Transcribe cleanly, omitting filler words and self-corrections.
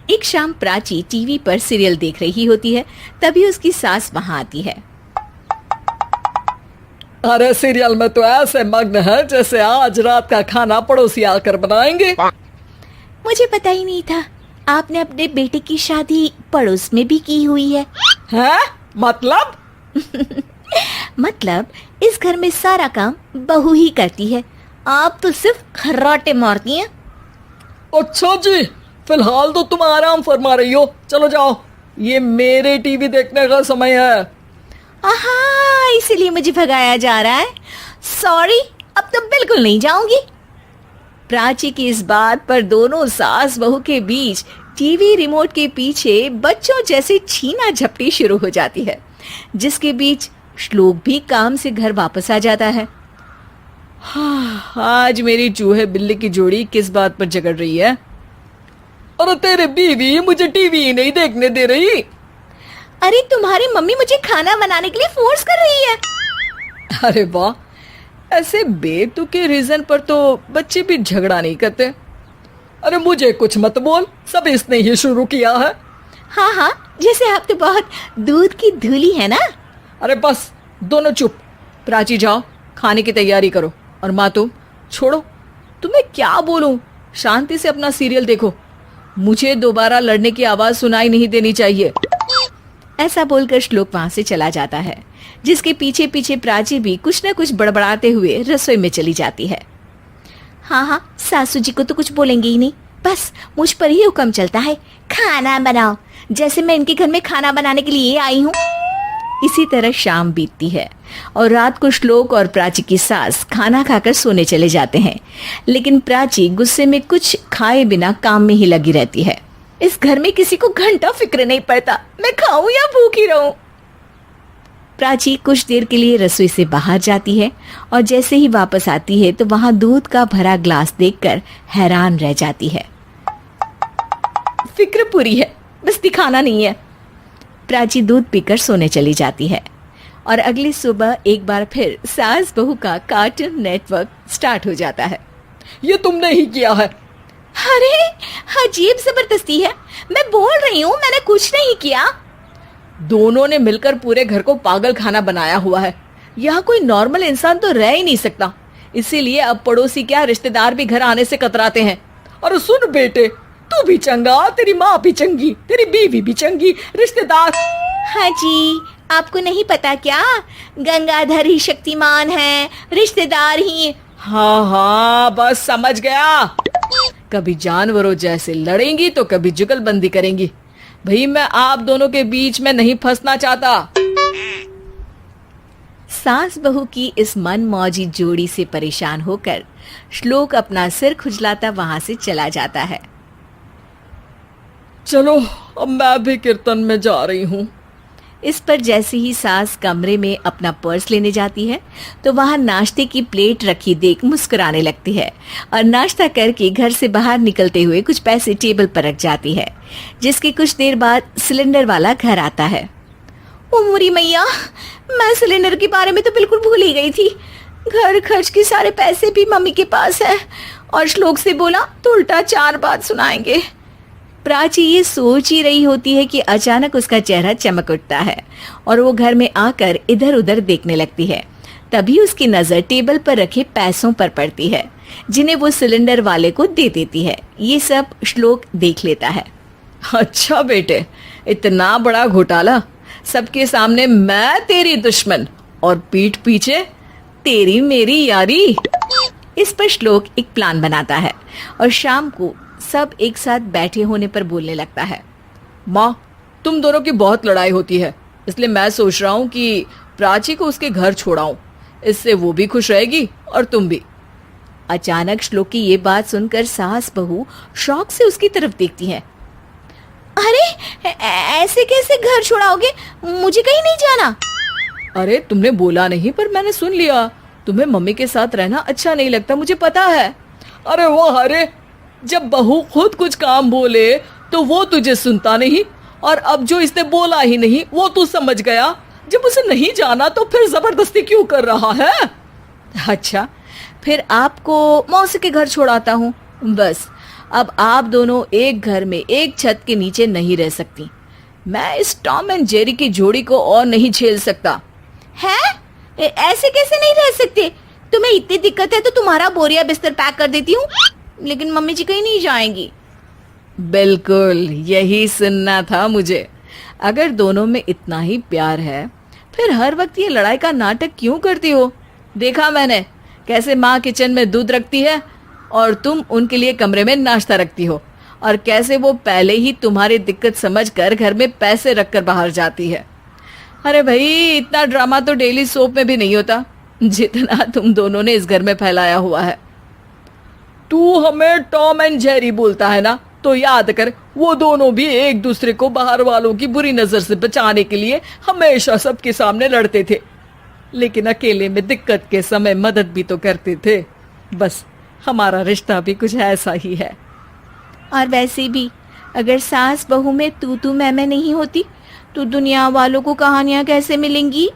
एक शाम प्राची टीवी पर सीरियल देख रही होती है। तभी उसकी सास वहां आती है। अरे सीरियल में तो ऐसे मग्न है जैसे आज रात का खाना पड़ोसी आकर बनाएंगे। मुझे पता ही नहीं था आपने अपने बेटे की शादी पड़ोस में भी की हुई है। हैं? मतलब? मतलब इस घर में सारा काम बहू ही करती है, आप तो सिर्फ खर्राटे मारती हैं। अच्छा जी, फिलहाल तो तुम आराम फरमा रही हो, चलो जाओ, ये मेरे टीवी देखने का समय है। आहा, इसीलिए मुझे भगाया जा रहा है। सॉरी, अब तो बिल्कुल नहीं जाऊंगी। प्राची की इस बात पर दोनों सास बहू के बीच टीवी रिमोट के पीछे बच्चों जैसे छीना झपटी शुरू हो जाती है, जिसके बीच श्लोक भी काम से घर वापस आ जाता है। हाँ, आज मेरी चूहे बिल्ली की जोड़ी किस बात पर झगड़ रही है? अरे तेरे बीवी मुझे टीवी ही नहीं देखने दे रही। अरे तुम्हारी मम्मी मुझे खाना बनाने के लिए फोर्स कर रही है। अरे वाह, ऐसे बेतुके रीजन पर तो बच्चे भी झगड़ा नहीं करते। अरे मुझे कुछ मत बोल, सब इसने ही शुरू किया है। हाँ हाँ, जैसे आप तो बहुत दूध की धूली है ना। अरे बस, दोनों चुप। प्राची जाओ, खाने की तैयारी करो। और माँ तुम छोड़ो, तुम्हें क्या बोलूं, शांति से अपना सीरियल देखो, मुझे दोबारा लड़ने की आवाज सुनाई नहीं देनी चाहिए। ऐसा बोलकर श्लोक वहां से चला जाता है, जिसके पीछे पीछे प्राची भी कुछ न कुछ बड़बड़ाते हुए रसोई में चली जाती है। हाँ हाँ, सासू जी को तो कुछ बोलेंगे ही नहीं, बस मुझ पर ही हुक्म चलता है, खाना बनाओ, जैसे मैं इनके घर में खाना बनाने के लिए आई हूँ। इसी तरह शाम बीतती है और रात को श्लोक और प्राची की सास खाना खाकर सोने चले जाते हैं, लेकिन प्राची गुस्से में कुछ खाए बिना काम में ही लगी रहती है। इस घर में किसी को घंटा फिक्र नहीं पड़ता, मैं खाऊं या भूखी रहूं। प्राची कुछ देर के लिए रसोई से बाहर जाती है और जैसे ही वापस आती है तो वहां दूध का भरा ग्लास देखकर हैरान रह जाती है। फिक्र पूरी है, बस दिखाना नहीं है। प्राची दूध पीकर सोने चली जाती है और अगली सुबह एक बार फिर सास बहू का कार्टून नेटवर्क स्टार्ट हो जाता है। ये तुमने ही किया है। अरे अजीब जबरदस्ती है, मैं बोल रही हूँ मैंने कुछ नहीं किया। दोनों ने मिलकर पूरे घर को पागल खाना बनाया हुआ है। यहाँ कोई नॉर्मल इंसान तो रह ही नहीं सकता, इसीलिए अब पड़ोसी क्या रिश्तेदार भी घर आने से कतराते हैं। और सुन बेटे, तू भी चंगा, तेरी माँ भी चंगी, तेरी बीवी भी चंगी, रिश्तेदार। हाँ जी, आपको नहीं पता क्या, गंगाधर ही शक्तिमान है, रिश्तेदार ही। हाँ हाँ, बस समझ गया। कभी जानवरों जैसे लड़ेंगी तो कभी जुगलबंदी करेंगी। भाई मैं आप दोनों के बीच में नहीं फंसना चाहता। सास बहू की इस मनमौजी जोड़ी से परेशान होकर श्लोक अपना सिर खुजलाता वहां से चला जाता है। चलो अब मैं भी कीर्तन में जा रही हूँ। इस पर जैसे ही सास कमरे में अपना पर्स लेने जाती है तो वहां नाश्ते की प्लेट रखी देख मुस्कुराने लगती है और नाश्ता करके घर से बाहर निकलते हुए कुछ पैसे टेबल पर रख जाती है, जिसके कुछ देर बाद सिलेंडर वाला घर आता है। ओ मोरी मैया, मैं सिलेंडर के बारे में तो बिल्कुल भूल ही गई थी। घर खर्च के सारे पैसे भी मम्मी के पास है और श्लोक से बोला तो उल्टा 4 बात सुनाएंगे। प्राची ये सोच ही रही होती है कि अचानक उसका चेहरा चमक उठता है और वो घर में आकर इधर उधर देखने लगती है। तभी उसकी नजर टेबल पर रखे पैसों पर पड़ती है, जिन्हें वो सिलेंडर वाले को दे देती है। ये सब श्लोक देख लेता है। अच्छा बेटे, इतना बड़ा घोटाला, सबके सामने मैं तेरी दुश्मन और पीठ पीछे तेरी मेरी यारी। इस पर श्लोक एक प्लान बनाता है और शाम को सब एक साथ बैठे होने पर बोलने लगता है। माँ, तुम दोनों की बहुत लड़ाई होती है, इसलिए मैं सोच रहा हूँ कि प्राची को उसके घर छोड़ाऊं, इससे वो भी खुश रहेगी और तुम भी। अचानक श्लोक की ये बात सुनकर सास बहू शौक से उसकी तरफ देखती है। अरे ऐसे कैसे घर छोड़ाओगे, मुझे कहीं नहीं जाना। अरे तुमने बोला नहीं पर मैंने सुन लिया, तुम्हें मम्मी के साथ रहना अच्छा नहीं लगता, मुझे पता है। अरे वाह, अरे जब बहू खुद कुछ काम बोले तो वो तुझे सुनता नहीं, और अब जो इसने बोला ही नहीं वो तू समझ गया। जब उसे नहीं जाना तो फिर जबरदस्ती क्यों कर रहा है? अच्छा, फिर आपको मौसी के घर छोड़ाता हूँ, बस अब आप दोनों एक घर में एक छत के नीचे नहीं रह सकती। मैं इस टॉम एंड जेरी की जोड़ी को और नहीं झेल सकता। है? ऐसे कैसे नहीं रह सकते? तुम्हें इतनी दिक्कत है तो तुम्हारा बोरिया बिस्तर पैक कर देती हूँ, लेकिन मम्मी जी कहीं नहीं जाएंगी। बिल्कुल यही सुनना था मुझे। अगर दोनों में इतना ही प्यार है फिर हर वक्त ये लड़ाई का नाटक क्यों करती हो? देखा मैंने कैसे माँ किचन में दूध रखती है और तुम उनके लिए कमरे में नाश्ता रखती हो, और कैसे वो पहले ही तुम्हारी दिक्कत समझकर घर में पैसे रखकर बाहर जाती है। अरे भाई, इतना ड्रामा तो डेली सोप में भी नहीं होता जितना तुम दोनों ने इस घर में फैलाया हुआ है। तू हमें टॉम एंड जेरी बोलता है ना, तो याद कर वो दोनों भी एक दूसरे को बाहर वालों की बुरी नजर से बचाने के लिए हमेशा सबके सामने लड़ते थे, लेकिन अकेले में दिक्कत के समय मदद भी तो करते थे। बस हमारा रिश्ता भी कुछ ऐसा ही है। और वैसे भी अगर सास बहू में तू मैं नहीं होती तो दुनिया वालों को कहानियां कैसे मिलेंगी?